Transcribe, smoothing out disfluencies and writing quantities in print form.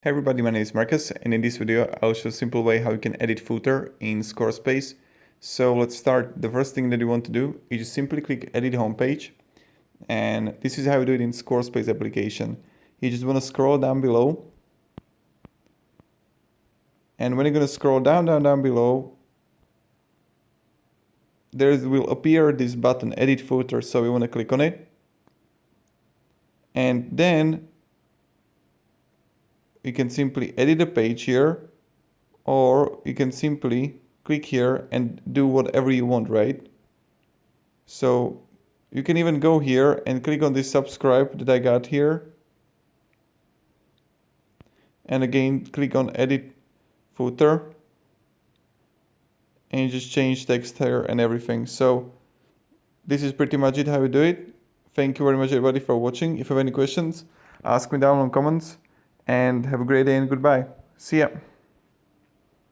Hey everybody, my name is Marcus, and in this video I'll show a simple way how you can edit footer in Suarespace. So let's start. The first thing that you want to do is just simply click edit homepage, and this is how you do it in Suarespace application. You just want to scroll down below, and when you're going to scroll down below, there will appear this button edit footer, so we want to click on it, and then you can simply edit a page here, or you can simply click here and do whatever you want, right? So you can even go here and click on this subscribe that I got here, and again click on edit footer, and you just change text here and everything. So this is pretty much it how you do it. Thank you very much everybody for watching. If you have any questions, ask me down in comments, and have a great day and goodbye. See ya.